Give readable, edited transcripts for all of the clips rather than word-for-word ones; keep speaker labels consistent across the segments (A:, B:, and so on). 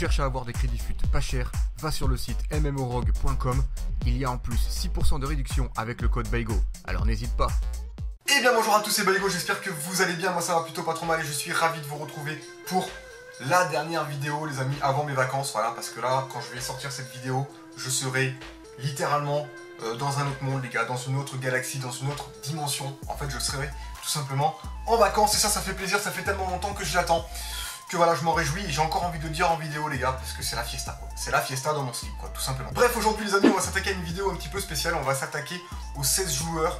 A: cherches à avoir des crédits FUT pas chers, va sur le site mmorogue.com. Il y a en plus 6% de réduction avec le code BAIGO, alors n'hésite pas.
B: Eh bien bonjour à tous, c'est Baigo, j'espère que vous allez bien, moi ça va plutôt pas trop mal et je suis ravi de vous retrouver pour la dernière vidéo les amis avant mes vacances, voilà, parce que là quand je vais sortir cette vidéo, je serai littéralement dans un autre monde les gars, dans une autre galaxie, dans une autre dimension, en fait je serai tout simplement en vacances et ça fait plaisir, ça fait tellement longtemps que je l'attends. Que voilà, je m'en réjouis et j'ai encore envie de le dire en vidéo les gars, parce que c'est la fiesta quoi. C'est la fiesta dans mon slip quoi, tout simplement. Bref, aujourd'hui les amis, on va s'attaquer à une vidéo un petit peu spéciale, on va s'attaquer aux 16 joueurs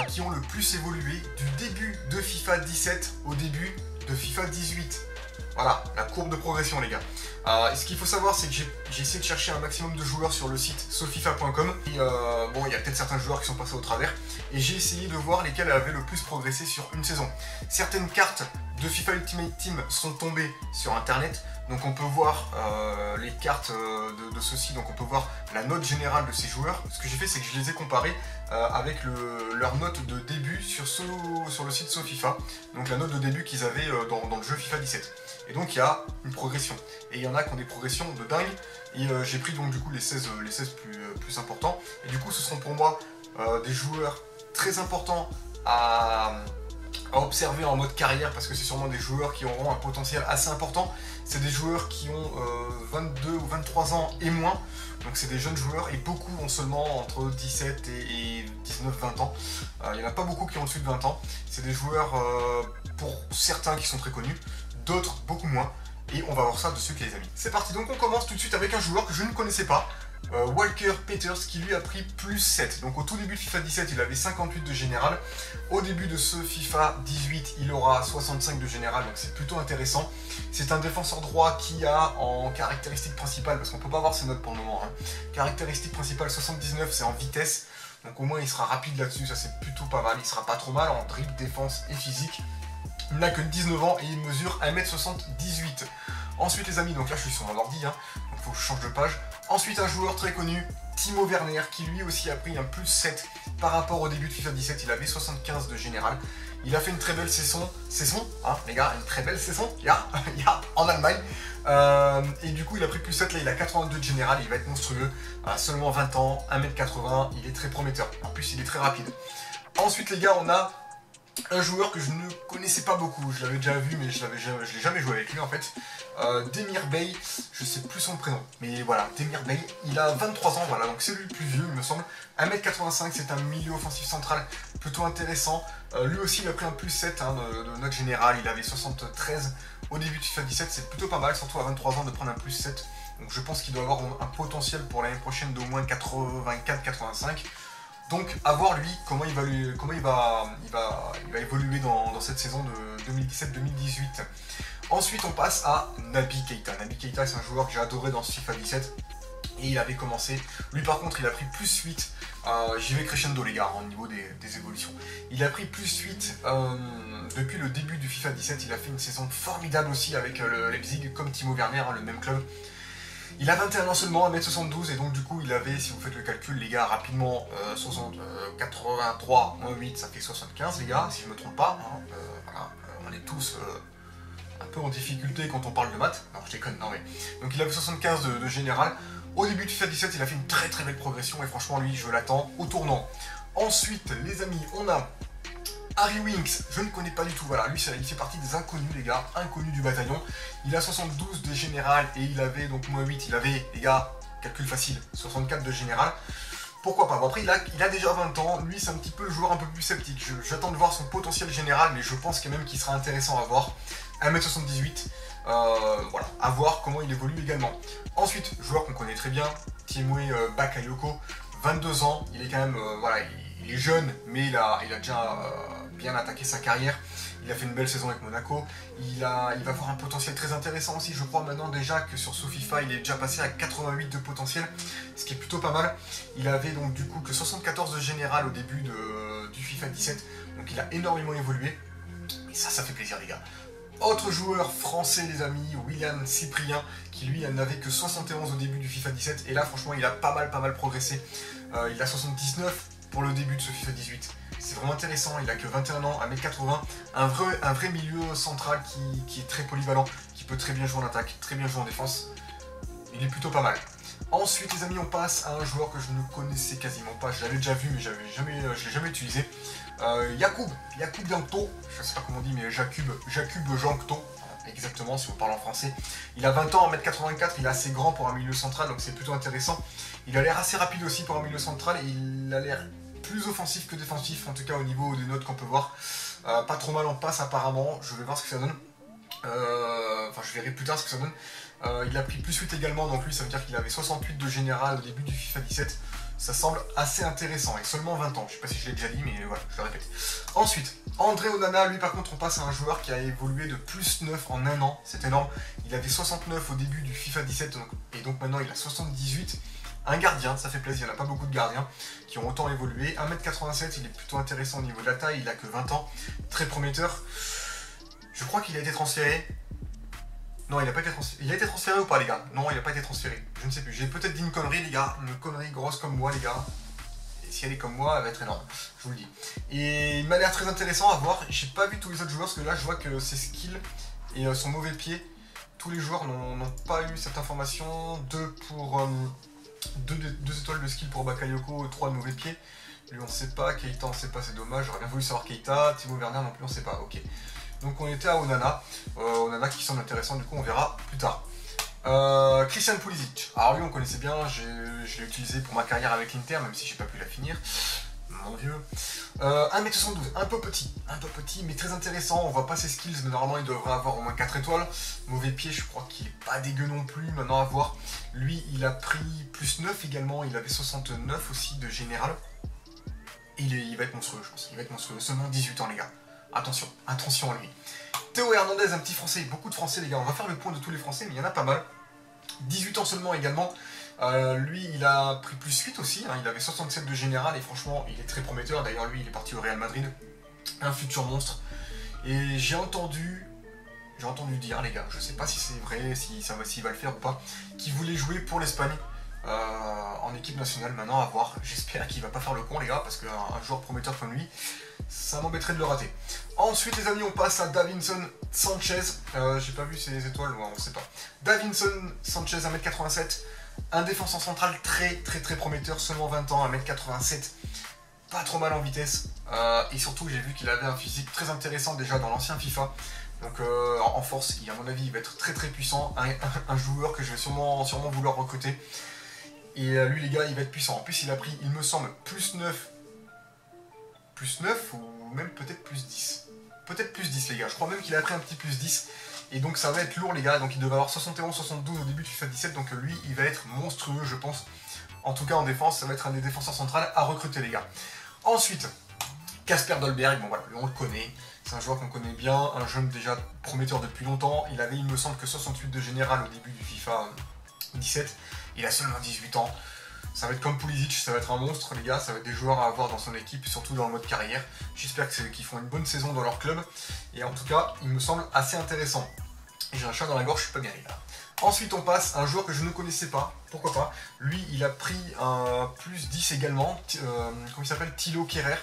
B: qui ont le plus évolué du début de FIFA 17 au début de FIFA 18. Voilà, la courbe de progression les gars. Et ce qu'il faut savoir, c'est que j'ai essayé de chercher un maximum de joueurs sur le site sofifa.com. Et bon, il y a peut-être certains joueurs qui sont passés au travers. Et j'ai essayé de voir lesquels avaient le plus progressé sur une saison. Certaines cartes de FIFA Ultimate Team sont tombées sur internet. Donc on peut voir les cartes de ceux-ci, donc on peut voir la note générale de ces joueurs. Ce que j'ai fait, c'est que je les ai comparés avec leur note de début sur le site SoFIFA. Donc la note de début qu'ils avaient dans le jeu FIFA 17. Et donc il y a une progression. Et il y en a qui ont des progressions de dingue. Et j'ai pris donc du coup les 16 plus importants. Et du coup ce seront pour moi des joueurs très importants à observer en mode carrière, parce que c'est sûrement des joueurs qui auront un potentiel assez important. C'est des joueurs qui ont 22 ou 23 ans et moins, donc c'est des jeunes joueurs, et beaucoup ont seulement entre 17 et 19-20 ans. Il n'y en a pas beaucoup qui ont au-dessus de 20 ans. C'est des joueurs, pour certains qui sont très connus, d'autres beaucoup moins, et on va voir ça de suite les amis. C'est parti, donc on commence tout de suite avec un joueur que je ne connaissais pas, Walker Peters, qui lui a pris plus 7. Donc au tout début de FIFA 17 il avait 58 de général, au début de ce FIFA 18 il aura 65 de général, donc c'est plutôt intéressant. C'est un défenseur droit qui a en caractéristique principale, parce qu'on peut pas voir ses notes pour le moment, hein. Caractéristique principale 79, c'est en vitesse, donc au moins il sera rapide là-dessus, ça c'est plutôt pas mal, il sera pas trop mal en dribble, défense et physique. Il n'a que 19 ans et il mesure 1m78. Ensuite les amis, donc là je suis sur mon ordi, hein, donc il faut que je change de page. Ensuite un joueur très connu, Timo Werner, qui lui aussi a pris un plus 7 par rapport au début de FIFA 17, il avait 75 de général. Il a fait une très belle saison, hein, les gars, une très belle saison, en Allemagne. Et du coup il a pris plus 7, là il a 82 de général, il va être monstrueux. Seulement 20 ans, 1m80, il est très prometteur. En plus il est très rapide. Ensuite les gars, on a un joueur que je ne connaissais pas beaucoup, je l'avais déjà vu mais je l'ai jamais joué avec lui en fait. Demir Bey, je sais plus son prénom, mais voilà, Demir Bey, il a 23 ans, voilà, donc c'est lui le plus vieux il me semble. 1m85, c'est un milieu offensif central plutôt intéressant. Lui aussi il a pris un plus 7 hein, de note générale, il avait 73 au début de FIFA 17, c'est plutôt pas mal, surtout à 23 ans de prendre un plus 7. Donc je pense qu'il doit avoir un potentiel pour l'année prochaine d'au moins 84-85. Donc à voir lui comment il va évoluer dans cette saison de 2017-2018. Ensuite on passe à Naby Keita. Naby Keita c'est un joueur que j'ai adoré dans ce FIFA 17. Et il avait commencé, lui par contre il a pris plus 8, j'y vais crescendo les gars au niveau des évolutions. Il a pris plus 8 depuis le début du FIFA 17, il a fait une saison formidable aussi avec le Leipzig comme Timo Werner, hein, le même club. Il a 21 ans seulement, 1m72, et donc du coup il avait, si vous faites le calcul les gars, rapidement, 83 moins 8, ça fait 75 les gars, si je me trompe pas, hein, voilà, on est tous un peu en difficulté quand on parle de maths, non je déconne, non mais, donc il avait 75 de général. Au début de FIFA 17 il a fait une très très belle progression, et franchement lui je l'attends au tournant. Ensuite les amis, on a Harry Winks, je ne connais pas du tout, voilà, lui il fait partie des inconnus les gars, inconnus du bataillon. Il a 72 de général et il avait donc moins 8, il avait les gars, calcul facile, 64 de général. Pourquoi pas, bon après il a déjà 20 ans, lui c'est un petit peu le joueur un peu plus sceptique, j'attends de voir son potentiel général, mais je pense quand même qu'il sera intéressant à voir. 1m78, voilà, à voir comment il évolue également. Ensuite, joueur qu'on connaît très bien, Tiemoué Bakayoko, 22 ans, il est quand même, voilà, il est jeune, mais il a déjà bien attaqué sa carrière. Il a fait une belle saison avec Monaco. Il va avoir un potentiel très intéressant aussi. Je crois maintenant déjà que sur SoFIFA, il est déjà passé à 88 de potentiel, ce qui est plutôt pas mal. Il avait donc du coup que 74 de général au début du FIFA 17. Donc il a énormément évolué. Et ça fait plaisir les gars. Autre joueur français les amis, William Cyprien, qui lui n'avait que 71 au début du FIFA 17. Et là franchement il a pas mal progressé. Il a 79 pour le début de ce FIFA 18. C'est vraiment intéressant, il a que 21 ans, 1m80, un vrai milieu central qui est très polyvalent, qui peut très bien jouer en attaque, très bien jouer en défense. il est plutôt pas mal. Ensuite les amis, on passe à un joueur que je ne connaissais quasiment pas, je l'avais déjà vu mais je ne l'ai jamais utilisé. Jakub Jankto, je ne sais pas comment on dit mais Jakub Jankto, exactement si on parle en français. Il a 20 ans, 1m84, il est assez grand pour un milieu central donc c'est plutôt intéressant. Il a l'air assez rapide aussi pour un milieu central et il a l'air plus offensif que défensif, en tout cas au niveau des notes qu'on peut voir. Pas trop mal en passe apparemment, je vais voir ce que ça donne. Enfin je verrai plus tard ce que ça donne. Il a pris plus 8 également, donc lui ça veut dire qu'il avait 68 de général au début du FIFA 17. Ça semble assez intéressant, et seulement 20 ans, je sais pas si je l'ai déjà dit, mais voilà, je le répète. Ensuite, André Onana, lui par contre on passe à un joueur qui a évolué de plus 9 en un an, c'est énorme. Il avait 69 au début du FIFA 17, et donc maintenant il a 78. Un gardien, ça fait plaisir, il n'y a pas beaucoup de gardiens qui ont autant évolué. 1m87, il est plutôt intéressant au niveau de la taille, il a que 20 ans, très prometteur. Je crois qu'il a été transféré. Non, il n'a pas été transféré. Il a été transféré ou pas, les gars? Non, il n'a pas été transféré. Je ne sais plus. J'ai peut-être dit une connerie, les gars. Une connerie grosse comme moi, les gars. Et si elle est comme moi, elle va être énorme. Je vous le dis. Et il m'a l'air très intéressant à voir. J'ai pas vu tous les autres joueurs parce que là, je vois que ses skills et son mauvais pied, tous les joueurs n'ont pas eu cette information. 2 étoiles de skill pour Bakayoko, 3 de mauvais pied. Lui, on ne sait pas. Keita, on ne sait pas. C'est dommage. J'aurais bien voulu savoir Keita. Timo Werner non plus, on ne sait pas. Ok. Donc on était à Onana, Onana qui semble intéressant, du coup on verra plus tard. Christian Pulisic, alors lui on connaissait bien, je l'ai utilisé pour ma carrière avec l'Inter, même si j'ai pas pu la finir, mon dieu. 1m72, un peu petit mais très intéressant, on voit pas ses skills, mais normalement il devrait avoir au moins 4 étoiles. Mauvais pied, je crois qu'il est pas dégueu non plus, maintenant à voir. Lui il a pris plus 9 également, il avait 69 aussi de général. Et il va être monstrueux je pense, il va être monstrueux, seulement 18 ans les gars. Attention, attention à lui. Théo Hernandez, un petit français, beaucoup de français les gars, on va faire le point de tous les français, mais il y en a pas mal. 18 ans seulement également, lui il a pris plus 8 aussi, hein. Il avait 67 de général et franchement il est très prometteur, d'ailleurs lui il est parti au Real Madrid, un futur monstre. Et j'ai entendu dire les gars, je sais pas si c'est vrai, s'il va le faire ou pas, qu'il voulait jouer pour l'Espagne. En équipe nationale maintenant à voir, j'espère qu'il va pas faire le con les gars parce qu'un joueur prometteur comme lui ça m'embêterait de le rater. Ensuite les amis on passe à Davinson Sanchez, j'ai pas vu ses étoiles, ouais, on sait pas. Davinson Sanchez 1m87, un défenseur central très prometteur, seulement 20 ans, 1m87, pas trop mal en vitesse, et surtout j'ai vu qu'il avait un physique très intéressant déjà dans l'ancien FIFA. Donc en force, à mon avis il va être très puissant, un joueur que je vais sûrement vouloir recruter. Et lui les gars il va être puissant, en plus il a pris il me semble plus 9 ou même peut-être plus 10. Peut-être plus 10 les gars, je crois même qu'il a pris un petit plus 10. Et donc ça va être lourd les gars, donc il devait avoir 71-72 au début du FIFA 17, donc lui il va être monstrueux je pense. En tout cas en défense, ça va être un des défenseurs centrales à recruter les gars. Ensuite, Kasper Dolberg, bon voilà, on le connaît. C'est un joueur qu'on connaît bien, un jeune déjà prometteur depuis longtemps. Il avait il me semble que 68 de général au début du FIFA 17. Il a seulement 18 ans. Ça va être comme Pulisic, ça va être un monstre les gars, ça va être des joueurs à avoir dans son équipe, surtout dans le mode carrière. J'espère qu'ils font une bonne saison dans leur club. Et en tout cas, il me semble assez intéressant. Et j'ai un chat dans la gorge, je suis pas bien les gars. Ensuite on passe à un joueur que je ne connaissais pas, pourquoi pas. Lui il a pris un plus 10 également, comment il s'appelle, Thilo Kehrer.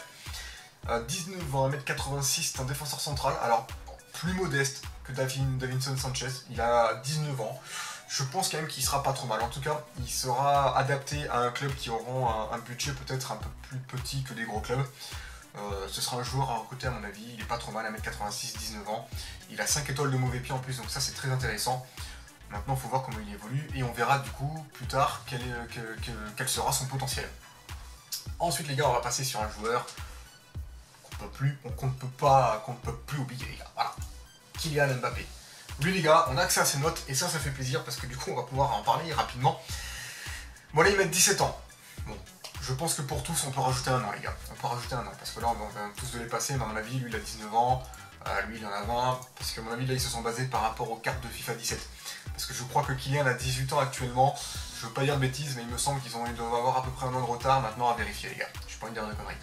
B: 19 ans, 1m86, c'est un défenseur central, alors plus modeste que Davinson Sanchez, il a 19 ans. Je pense quand même qu'il sera pas trop mal. En tout cas, il sera adapté à un club qui auront un budget peut-être un peu plus petit que des gros clubs. Ce sera un joueur à recruter à mon avis. Il est pas trop mal, 1m86, 19 ans. Il a 5 étoiles de mauvais pied en plus, donc ça c'est très intéressant. Maintenant, il faut voir comment il évolue et on verra du coup plus tard quel sera son potentiel. Ensuite, les gars, on va passer sur un joueur qu'on ne peut plus oublier, les gars. Voilà, Kylian Mbappé. Lui les gars, on a accès à ses notes et ça fait plaisir parce que du coup on va pouvoir en parler rapidement. Bon là il met 17 ans. Bon, je pense que pour tous on peut rajouter un an les gars. On peut rajouter un an parce que là on va tous de les passer, mais à mon avis lui il a 19 ans, lui il en a 20, parce qu'à mon avis là ils se sont basés par rapport aux cartes de FIFA 17. Parce que je crois que Kylian a 18 ans actuellement, je veux pas dire de bêtises mais il me semble qu'ils doivent avoir à peu près un an de retard maintenant à vérifier les gars. Je suis pas une dernière connerie.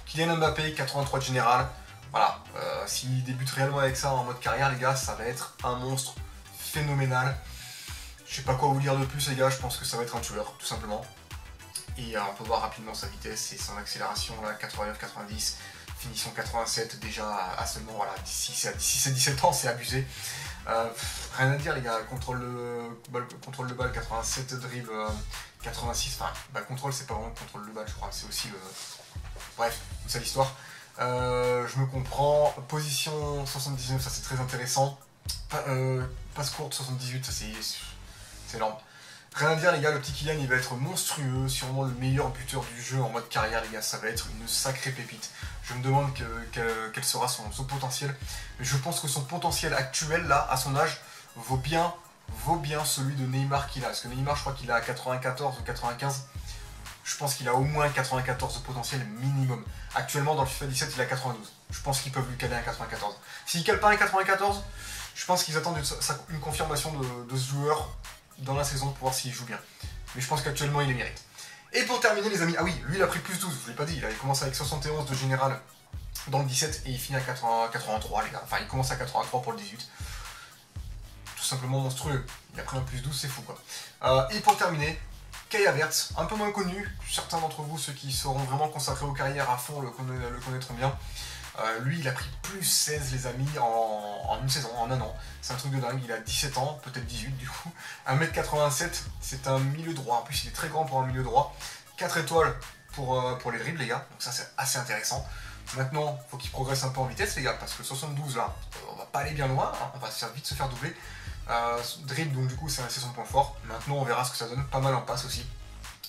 B: Kylian Mbappé, 83 de général. Voilà, s'il débute réellement avec ça en mode carrière, les gars, ça va être un monstre phénoménal. Je sais pas quoi vous dire de plus, les gars, je pense que ça va être un tueur, tout simplement. Et on peut voir rapidement sa vitesse et son accélération, là, 89-90, finition 87 déjà à seulement, voilà, d'ici ses 17 ans, c'est abusé. Rien à dire les gars, contrôle de balle 87, dribble 86, enfin contrôle c'est pas vraiment contrôle de balle je crois, c'est aussi le... Bref, c'est l'histoire. Je me comprends, position 79, ça c'est très intéressant. Passe courte 78, ça c'est énorme. Rien à dire les gars, le petit Kylian il va être monstrueux, sûrement le meilleur buteur du jeu en mode carrière les gars, ça va être une sacrée pépite. Je me demande quel sera son potentiel, mais je pense que son potentiel actuel là, à son âge, vaut bien celui de Neymar qu'il a. Parce que Neymar je crois qu'il a 94 ou 95, je pense qu'il a au moins 94 de potentiel minimum. Actuellement dans le FIFA 17 il a 92, je pense qu'ils peuvent lui caler un 94. S'il cale pas un 94, je pense qu'ils attendent une confirmation de ce joueur dans la saison pour voir s'il joue bien. Mais je pense qu'actuellement il les mérite. Et pour terminer les amis, ah oui, lui il a pris plus 12, je vous l'ai pas dit, il avait commencé avec 71 de général dans le 17 et il finit à 83 les gars. Enfin il commence à 83 pour le 18. Tout simplement monstrueux. Il a pris un plus 12, c'est fou quoi. Et pour terminer, Kai Havertz, un peu moins connu, certains d'entre vous, ceux qui seront vraiment consacrés aux carrières à fond le connaîtront bien. Lui il a pris plus 16 les amis en une saison, en un an. C'est un truc de dingue, il a 17 ans, peut-être 18 du coup. 1m87, c'est un milieu droit, en plus il est très grand pour un milieu droit. 4 étoiles pour les dribbles les gars, donc ça c'est assez intéressant. Maintenant, il faut qu'il progresse un peu en vitesse les gars, parce que 72 là, on va pas aller bien loin, hein, on va vite se faire doubler. Dribble donc du coup c'est son point fort. Maintenant on verra ce que ça donne, pas mal en passe aussi.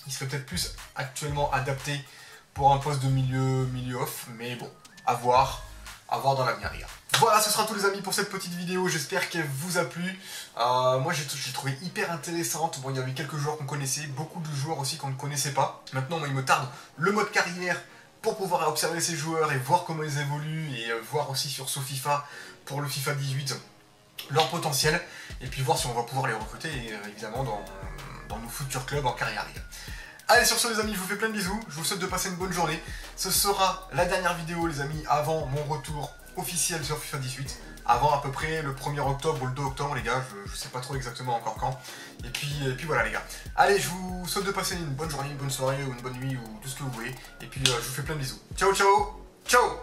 B: Il serait peut-être plus actuellement adapté pour un poste de milieu off, mais bon. À voir dans l'avenir les gars. Voilà, ce sera tout les amis pour cette petite vidéo, j'espère qu'elle vous a plu. Moi j'ai trouvé hyper intéressante, bon il y avait quelques joueurs qu'on connaissait, beaucoup de joueurs aussi qu'on ne connaissait pas. Maintenant moi il me tarde le mode carrière pour pouvoir observer ces joueurs et voir comment ils évoluent et voir aussi sur ce FIFA, pour le FIFA 18, leur potentiel. Et puis voir si on va pouvoir les recruter évidemment dans nos futurs clubs en carrière les gars. Allez sur ce les amis, je vous fais plein de bisous, je vous souhaite de passer une bonne journée. Ce sera la dernière vidéo les amis avant mon retour officiel sur FIFA 18. Avant à peu près le 1er octobre ou le 2 octobre les gars, je sais pas trop exactement encore quand. Et puis voilà les gars. Allez, je vous souhaite de passer une bonne journée, une bonne soirée ou une bonne nuit ou tout ce que vous voulez. Et puis je vous fais plein de bisous. Ciao ciao. Ciao.